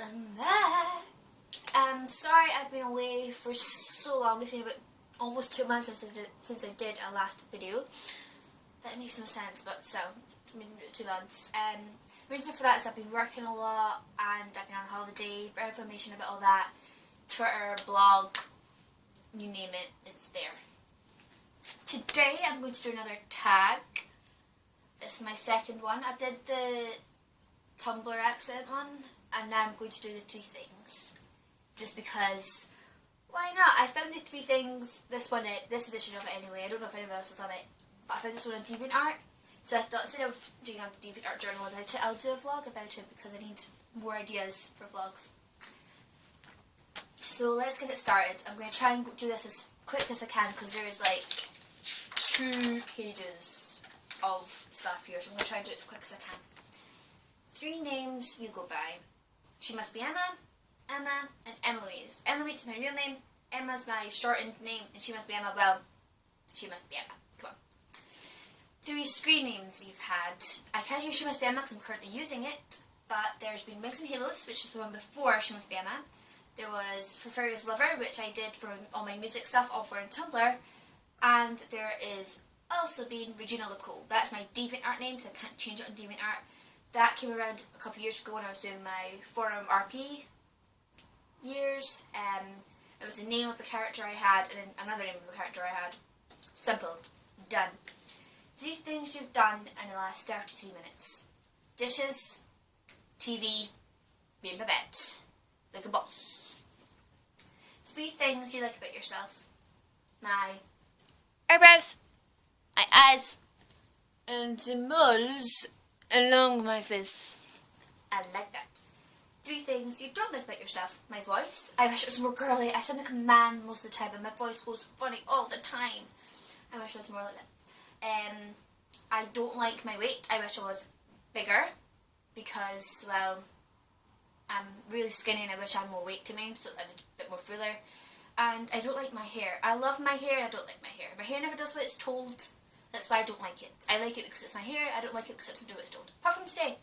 I'm back. Sorry I've been away for so long. It's been about almost 2 months since I did a last video. That makes no sense, but still, it's been 2 months. Reason for that is I've been working a lot and I've been on holiday. For information about all that, Twitter, blog, you name it, it's there. Today I'm going to do another tag. This is my second one. I did the Tumblr accent one, and now I'm going to do the 3 things. Just because, why not? I found the 3 things, this edition of it anyway. I don't know if anyone else has done it, but I found this one on DeviantArt. So I thought instead of doing a DeviantArt journal about it, I'll do a vlog about it because I need more ideas for vlogs. So let's get it started. I'm going to try and do this as quick as I can because there is like 2 pages of stuff here, so I'm going to try and do it as quick as I can. 3 names you go by. She Must Be Emma, Emma, and Eloise. Eloise is my real name, Emma's my shortened name, and She Must Be Emma, well, She Must Be Emma. Come on. 3 screen names you've had. I can't use She Must Be Emma because I'm currently using it, but there's been Wings and Halos, which is the one before She Must Be Emma. There was For Fairy's Lover, which I did for all my music stuff, all for on Tumblr, and there is also been Regina Nicole. That's my DeviantArt name, so I can't change it on DeviantArt. That came around a couple of years ago when I was doing my forum RP years. It was the name of the character I had and then another name of the character I had. Simple. Done. 3 things you've done in the last 33 minutes. Dishes, TV, being in my bed. Like a boss. 3 things you like about yourself. My eyebrows, my eyes, and the moles along my face. I like that. 3 things you don't like about yourself. My voice. I wish it was more girly. I sound like a man most of the time and my voice goes funny all the time. I wish it was more like that. I don't like my weight. I wish I was bigger because, well, I'm really skinny and I wish I had more weight to me, so I'm a bit more fuller. And I don't like my hair. I love my hair and I don't like my hair. My hair never does what it's told. That's why I don't like it. I like it because it's my hair. I don't like it because it doesn't do what it's told. Apart from today.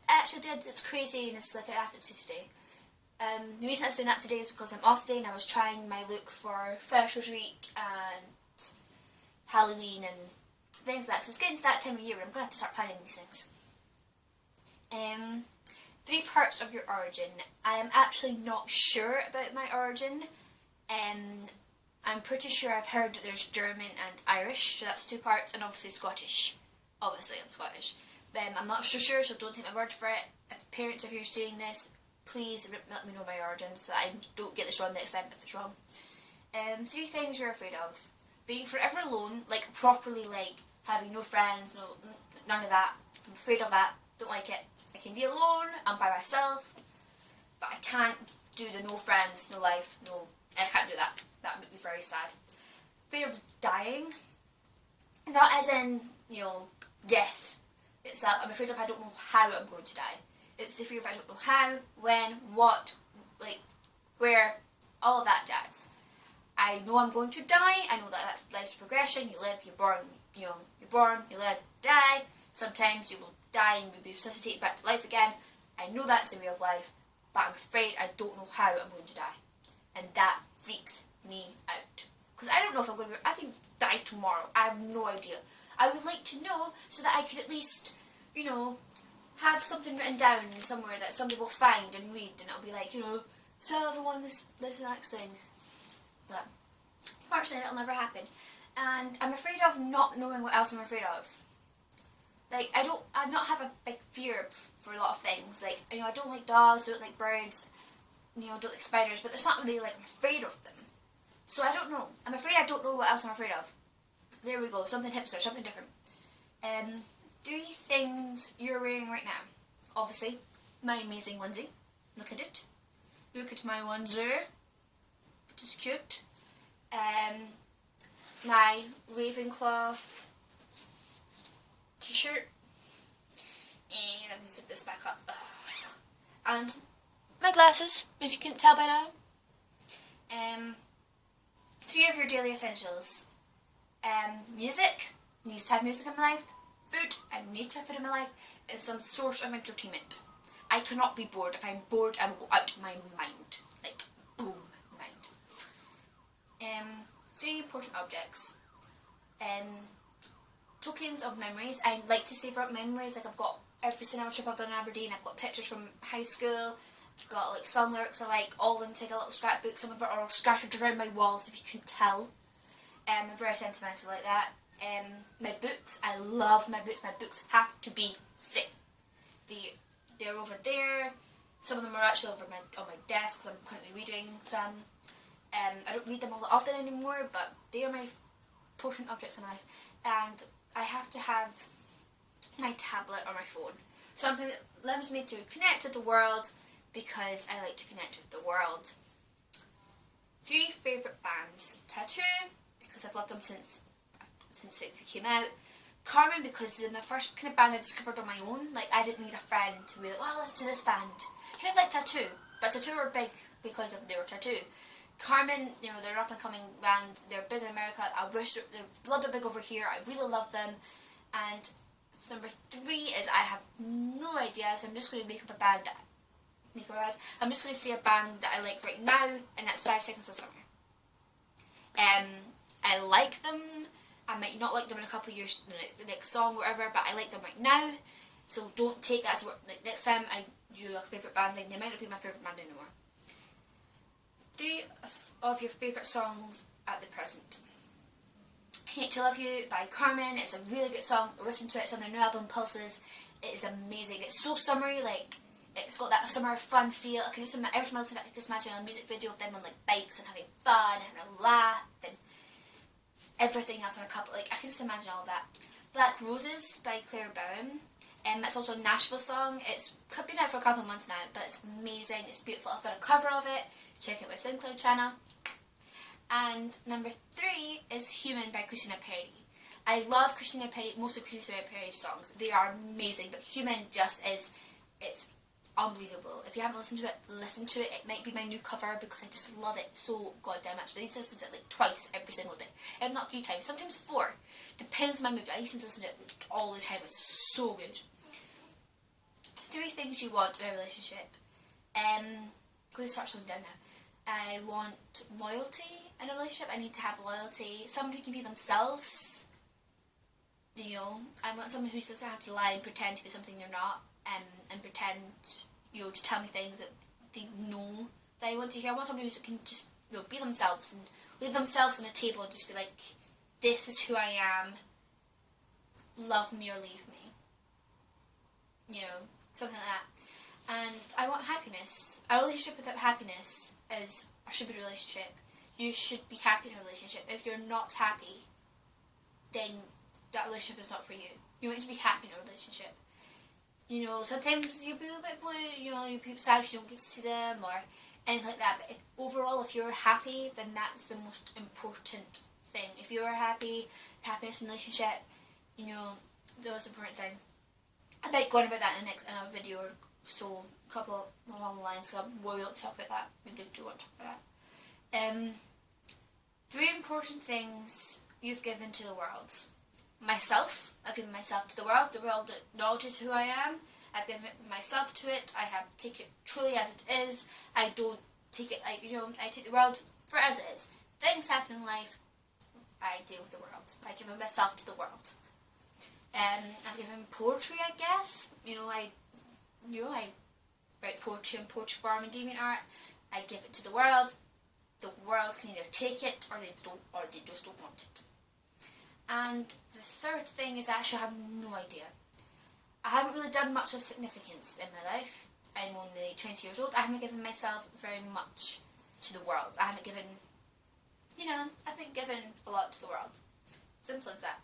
I actually did. It's crazy and it's like I asked it to today. The reason I was doing that today is because I'm off today and I was trying my look for Freshers Week and Halloween and things like that. So it's getting to that time of year where I'm going to have to start planning these things. 3 parts of your origin. I am actually not sure about my origin. I'm pretty sure I've heard that there's German and Irish, so that's 2 parts, and obviously Scottish. Obviously I'm Scottish. I'm not so sure, so don't take my word for it. If parents, if you're seeing this, please let me know my origin so that I don't get this wrong next time if it's wrong. 3 things you're afraid of. Being forever alone, like properly, like having no friends, none of that. I'm afraid of that. Don't like it. I can be alone, I'm by myself, but I can't do the no friends, no life, no, I can't do that. That would make me very sad. Fear of dying. Not as in, death itself. I'm afraid of I don't know how I'm going to die. It's the fear of I don't know how, when, what, like, where, all of that jazz. I know I'm going to die. I know that that's life's progression. You live, you're born, you're born, you live, die. Sometimes you will die and you'll be resuscitated back to life again. I know that's the way of life, but I'm afraid I don't know how I'm going to die. And that freaks me out. Because I don't know if I'm going to I can die tomorrow. I have no idea. I would like to know so that I could at least, have something written down somewhere that somebody will find and read and it'll be like, tell everyone this next thing. But unfortunately that'll never happen. And I'm afraid of not knowing what else I'm afraid of. Like, I don't have a big fear for a lot of things. Like, I don't like dogs, I don't like birds, I don't like spiders, but it's not really like I'm afraid of them. So I don't know. I'm afraid I don't know what else I'm afraid of. There we go, something hipster, something different. 3 things you're wearing right now. Obviously, my amazing onesie. Look at it. Look at my onesie. It is cute. My Ravenclaw t-shirt. And let me zip this back up. Ugh. And my glasses, if you couldn't tell by now. 3 of your daily essentials. Music. Need to have music in my life. Food. I need to have food in my life. And some source of entertainment. I cannot be bored. If I'm bored, I will go out of my mind. Like, boom, mind. 3 important objects. Tokens of memories. I like to savour up memories. Like, I've got every single trip I've done in Aberdeen. I've got pictures from high school. I've got like song lyrics I like. All of them take a little scrapbook. Some of it are scattered around my walls, if you can tell. I'm very sentimental like that. My books. I love my books. My books have to be safe. They're over there. Some of them are actually over on my desk because I'm currently reading some. I don't read them all that often anymore, but they are my important objects in my life. And I have to have my tablet or my phone. Something that allows me to connect with the world, because I like to connect with the world. 3 favourite bands. Tattoo, because I've loved them since they came out. Carmen, because they're my first kind of band I discovered on my own. Like, I didn't need a friend to be like, oh, listen to this band. Kind of like Tattoo, but Tattoo were big because they were Tattoo. Carmen, you know, they're an up-and-coming band. They're big in America. I wish they're a little bit big over here. I really love them. And number 3 is I have no idea, so I'm just going to make up a band. I'm just going to say a band that I like right now, and that's 5 Seconds of Summer. I like them. I might not like them in a couple of years, the next song, whatever, but I like them right now. So don't take that as like, next time I do a favourite band thing, they might not be my favourite band anymore. 3 of your favourite songs at the present. Hate to Love You by Carmen. It's a really good song. Listen to it. It's on their new album Pulses. It is amazing. It's so summery, like, it's got that summer fun feel. I can just every time I listen to it, I can just imagine a music video of them on like bikes and having fun and having a laugh and everything else on a couple. Like, I can just imagine all that. Black Roses by Claire Bowen. That's also a Nashville song. It's been out for a couple of months now, but it's amazing. It's beautiful. I've done a cover of it. Check out my SoundCloud channel. And number 3 is Human by Christina Perri. I love Christina Perri, most of Christina Perri's songs. They are amazing, but Human just is, it's unbelievable. If you haven't listened to it, listen to it. It might be my new cover because I just love it so goddamn much. I listen to it like twice every single day, if not 3 times, sometimes 4. Depends on my mood. I used to listen to it like all the time. It's so good. 3 things you want in a relationship. I'm going to start something down now. I want loyalty in a relationship. I need to have loyalty. Someone who can be themselves. You know, I want someone who doesn't have to lie and pretend to be something they're not. And pretend, you know, to tell me things that they know that I want to hear. I want somebody who can just, you know, be themselves and leave themselves on a table and just be like, this is who I am, love me or leave me. You know, something like that. And I want happiness. A relationship without happiness is a stupid relationship. You should be happy in a relationship. If you're not happy, then that relationship is not for you. You want to be happy in a relationship. You know, sometimes you'll be a bit blue, you know, you'll be sad you don't get to see them or anything like that. But overall, if you're happy, then that's the most important thing. If you're happy, happiness in a relationship, you know, the most important thing. I might go on about that in a video or so, a couple along the lines, so I won't talk about that. We do want to talk about that. 3 important things you've given to the world. Myself. I've given myself to the world. The world acknowledges who I am. I've given myself to it. I have taken it truly as it is. I don't take it, I take the world for as it is. Things happen in life, I deal with the world. I give myself to the world. I've given poetry, I guess. I write poetry in poetry form and DeviantArt. I give it to the world. The world can either take it or they just don't want it. And the 3rd thing is actually I have no idea. I haven't really done much of significance in my life. I'm only 20 years old. I haven't given myself very much to the world. I haven't given, I've been given a lot to the world. Simple as that.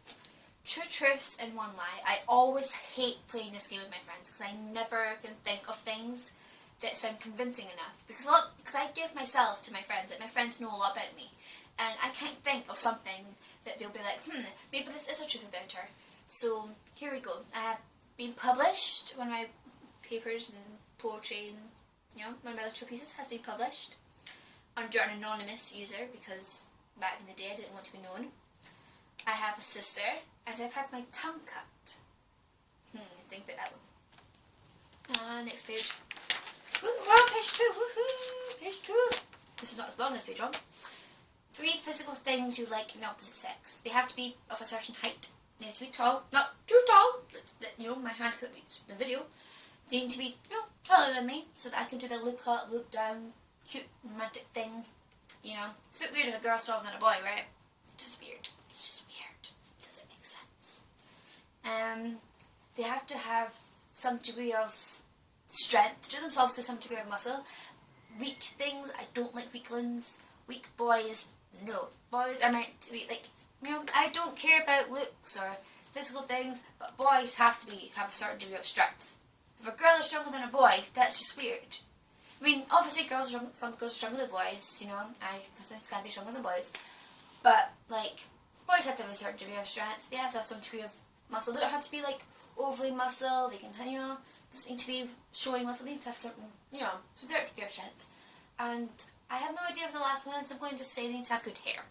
2 truths and 1 lie. I always hate playing this game with my friends because I never can think of things that sound convincing enough. Because I give myself to my friends. Like, my friends know a lot about me. And I can't think of something that they'll be like, maybe this is a truth about her. So, here we go. I have been published. One of my papers and poetry and, one of my literature pieces has been published under an anonymous user because back in the day I didn't want to be known. I have a sister and I've had my tongue cut. Think about that one. Next page. on this page wrong. 3 physical things you like in the opposite sex. They have to be of a certain height. They have to be tall, not too tall. You know, my hand could reach the video. They need to be, you know, taller than me, so that I can do the look up, look down, cute, romantic thing. You know, it's a bit weird if a girl's taller than a boy, right? It's just weird. It's just weird. Does it make sense? They have to have some degree of strength to them, so obviously some degree of muscle. Weak things, I don't like weaklings. Weak boys, no. Boys are meant to be like, you know, I don't care about looks or physical things, but boys have to have a certain degree of strength. If a girl is stronger than a boy, that's just weird. I mean, obviously some girls are stronger than boys, you know, because it's got to be stronger than boys. But, like, boys have to have a certain degree of strength. They have to have some degree of muscle. They don't have to be, like, overly muscle. They can, you know, they need to be showing muscle. They need to have certain, you know, a certain degree of strength. And I have no idea of the last one, so I'm going to say they need to have good hair.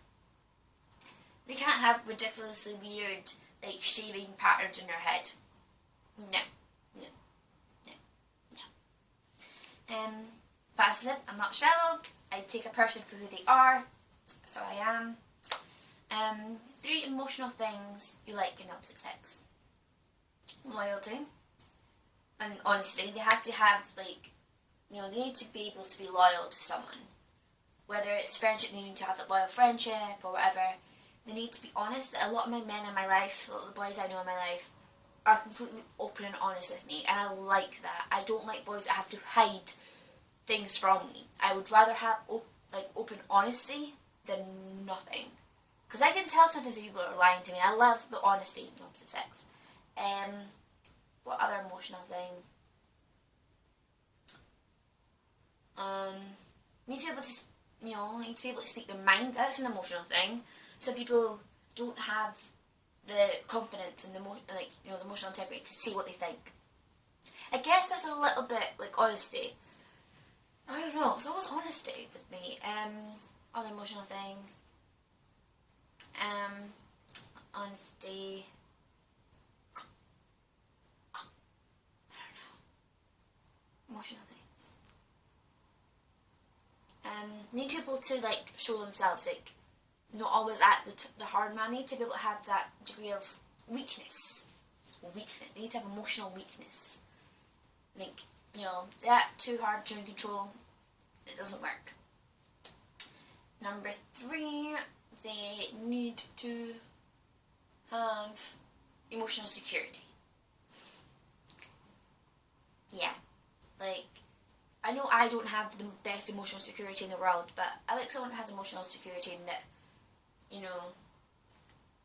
They can't have ridiculously weird, like, shaving patterns in their head. No. But as I said, I'm not shallow. I take a person for who they are, so I am. 3 emotional things you like in the opposite sex. Loyalty and honesty. They have to have, like, you know, they need to be able to be loyal to someone. Whether it's friendship, they need to have that loyal friendship or whatever. They need to be honest. A lot of my men in my life, a lot of the boys I know in my life, are completely open and honest with me, and I like that. I don't like boys that have to hide things from me. I would rather have open honesty than nothing, because I can tell sometimes if people are lying to me. I love the honesty in the opposite sex. What other emotional thing? Need to be able to, you know, need to be able to speak their mind. That's an emotional thing. Some people don't have the confidence and the emotional integrity to say what they think. I guess that's a little bit like honesty. I don't know. It's always honesty with me. Other emotional thing. Honesty. I don't know. Emotional things. Need to be able to like show themselves, like, not always at the hard man. Need to be able to have that degree of weakness. They need to have emotional weakness. Like, you know, that too hard to control, it doesn't work. Number 3, they need to have emotional security. Yeah, like, I know I don't have the best emotional security in the world, but I like someone who has emotional security and that, you know,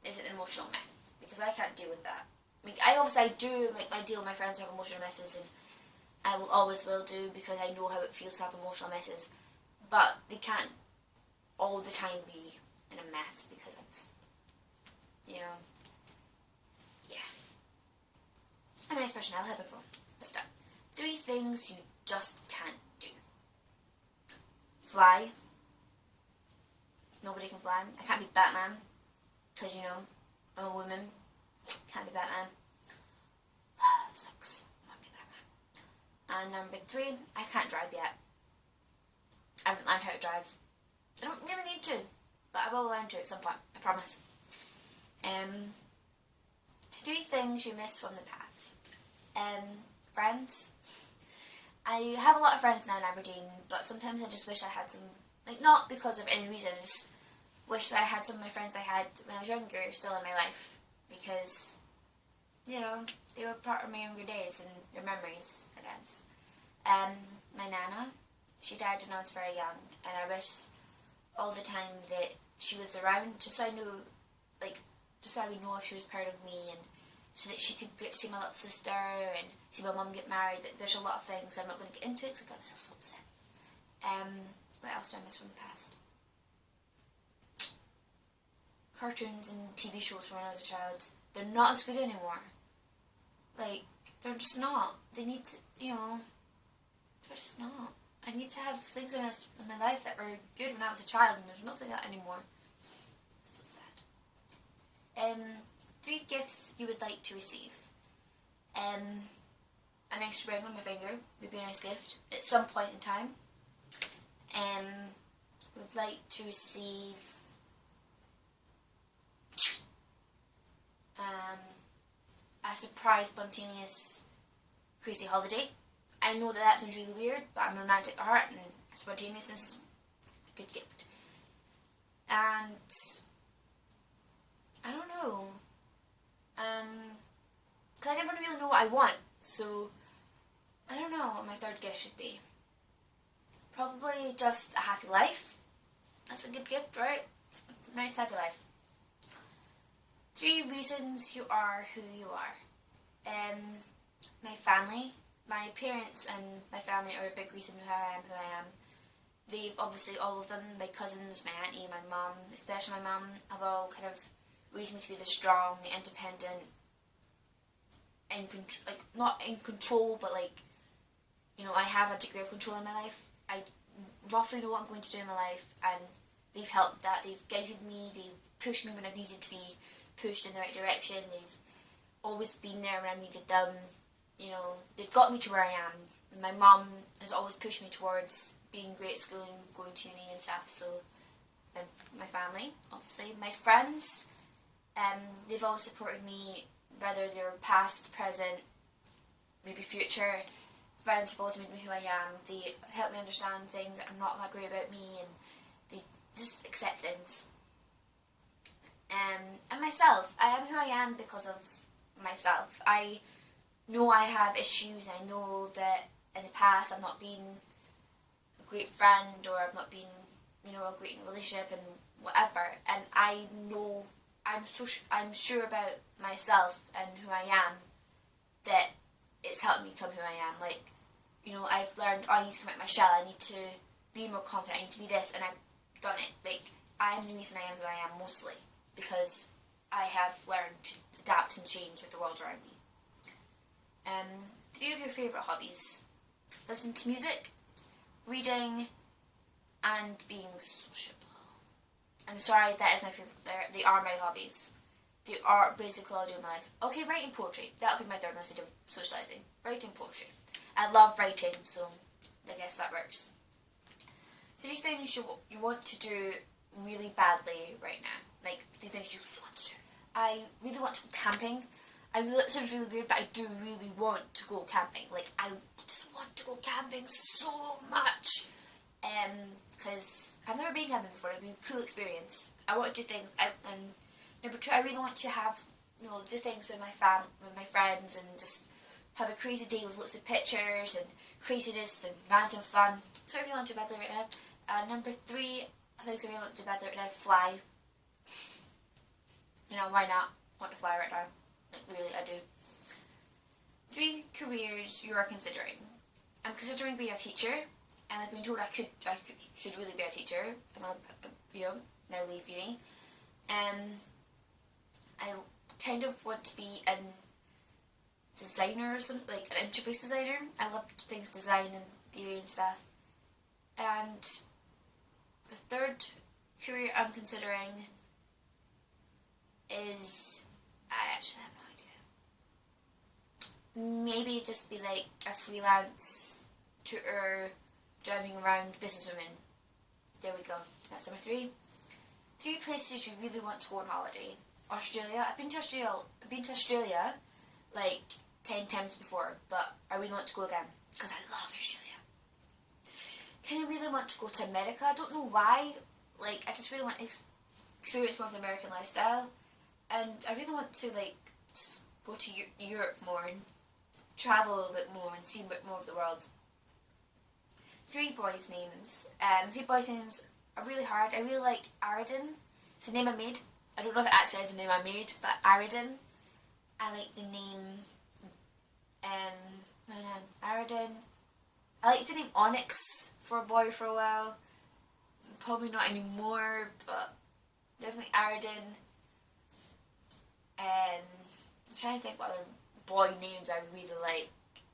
is an emotional myth, because I can't deal with that. I mean, I do, like, I deal with my friends who have emotional messes, and I always will do, because I know how it feels to have emotional messes, but they can't all the time be in a mess, because I'm just, you know, yeah. I'm a nice person, I'll help everyone. Let's start. 3 things you just can't do. Fly. Nobody can fly. I can't be Batman, because, you know, I'm a woman. Can't be Batman. Sucks. I want to be Batman. And number 3, I can't drive yet. I haven't learned how to drive. I don't really need to, but I will learn to at some point, I promise. 3 things you miss from the past. Friends. I have a lot of friends now in Aberdeen, but sometimes I just wish I had some, like, not because of any reason, I just wish I had some of my friends I had when I was younger still in my life, because, you know, they were part of my younger days and their memories, I guess. My Nana, she died when I was very young, and I wish all the time that she was around, just so I knew, like, just so I would know if she was proud of me, and so that she could get to see my little sister and see my mum get married. There's a lot of things I'm not going to get into because I got myself so upset. What else do I miss from the past? Cartoons and TV shows from when I was a child. They're not as good anymore. Like, they're just not. They need to, you know, they're just not. I need to have things in my life that were good when I was a child, and there's nothing like that anymore. So sad. 3 gifts you would like to receive. A nice ring on my finger would be a nice gift at some point in time. would like to receive a surprise, spontaneous, crazy holiday. I know that sounds really weird, but I'm romantic at heart and spontaneousness is a good gift. And I don't know, because I never really know what I want, so I don't know what my third gift should be. Probably just a happy life. That's a good gift, right? A nice happy life. 3 reasons you are who you are. My family. My parents and my family are a big reason who I am. They've obviously, all of them, my cousins, my auntie, my mum, especially my mum, have all kind of raised me to be the strong, independent, not in control, but I have a degree of control in my life. I roughly know what I'm going to do in my life, and they've helped that. They've guided me, they've pushed me when I've needed to be pushed in the right direction. They've always been there when I needed them. They've got me to where I am. My mum has always pushed me towards being great at school and going to uni and stuff, so my family, obviously. My friends, they've always supported me, whether they're past, present, maybe future. Friends have always made me who I am. They help me understand things that are not that great about me, and they just accept things. And myself, I am who I am because of myself. I know I have issues, and I know that in the past I've not been a great friend, or I've not been, a great in a relationship and whatever. And I know, I'm sure about myself and who I am, that it's helped me become who I am. I've learned, I need to come out of my shell, I need to be more confident, I need to be this, and I've done it. I am the reason I am who I am, mostly because I have learned to adapt and change with the world around me. 3 of your favourite hobbies. Listening to music, reading, and being sociable. I'm sorry, that is my favourite. They are my hobbies. They are basically all I do in my life. Okay, writing poetry. That'll be my third one instead of socialising. Writing poetry. I love writing, so I guess that works. 3 things you want to do really badly right now. 3 things you really want to do. I really want to go camping. It sounds really weird, but I do really want to go camping. I just want to go camping so much. Because I've never been camping before. It'd be a cool experience. I want to do things. And number 2, I really want to have, do things with my friends, and just have a crazy day with lots of pictures and craziness and random fun. So I really want to do badly right now. Number 3, I think I really want to do badly right now. Fly. Why not? I want to fly right now. Really, I do. 3 careers you are considering. I'm considering being a teacher, and I've been told I should really be a teacher. Now leave uni. I kind of want to be a designer or something, an interface designer. I love things design and theory and stuff. And the 3rd career I'm considering is, I actually have no idea. Maybe just be a freelance tutor, driving around businesswoman. There we go. That's number 3. 3 places you really want to go on holiday. Australia. I've been to Australia 10 times before, but I really want to go again because I love Australia. Kind of really want to go to America. I don't know why. I just really want to experience more of the American lifestyle, and I really want to just go to Europe more and travel a little bit more and see a bit more of the world. 3 boys' names. 3 boys' names are really hard. I really like Aridin. It's a name I made. I don't know if it actually is a name I made, but Aridin. I like the name. Aridin. I liked the name Onyx for a boy for a while. Probably not anymore, but definitely Aridin. I'm trying to think what other boy names I really like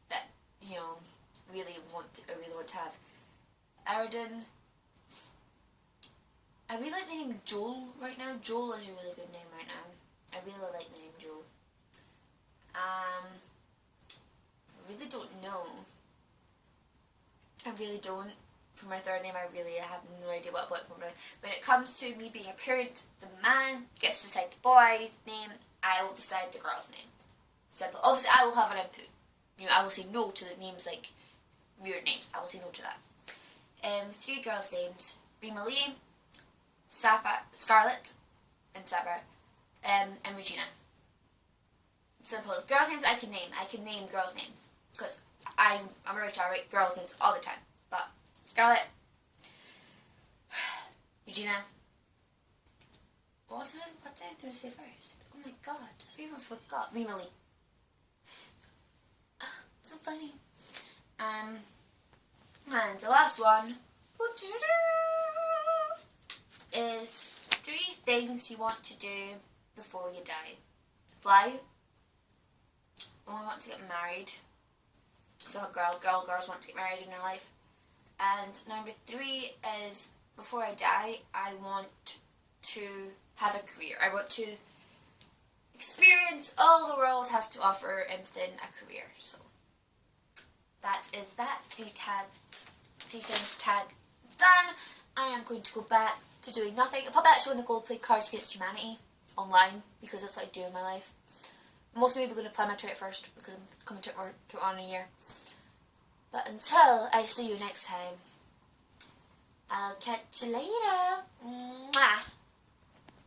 that I really want to have. Aridin. I really like the name Joel right now. Joel is a really good name right now. I really like the name Joel. I really don't know. I really don't. for my third name, I have no idea what I want for my. When it comes to me being a parent, the man gets to decide the boy's name. I will decide the girl's name. Simple. Obviously, I will have an input. I will say no to the names like weird names. I will say no to that. 3 girls' names: Rima Lee, Scarlett, and Sapphire, and Regina. Simple. Girls' names I can name. I can name girls' names because I'm a writer. I write girls' names all the time. But Scarlett, Regina. What did I going to say first? Oh my god, I even forgot. Rima Lee. So funny. And the last one is 3 things you want to do before you die. Fly. I want to get married. Because I'm a girl. Girls want to get married in their life. And number 3 is, before I die, I want to have a career. I want to experience all the world has to offer within a career. So that is that. 3 things tag done. I am going to go back to doing nothing. I'm probably actually going to go play Cards Against Humanity online because that's what I do in my life. I'm also maybe going to plan my trip first because I'm coming to it on a year. But until I see you next time, I'll catch you later. Mwah.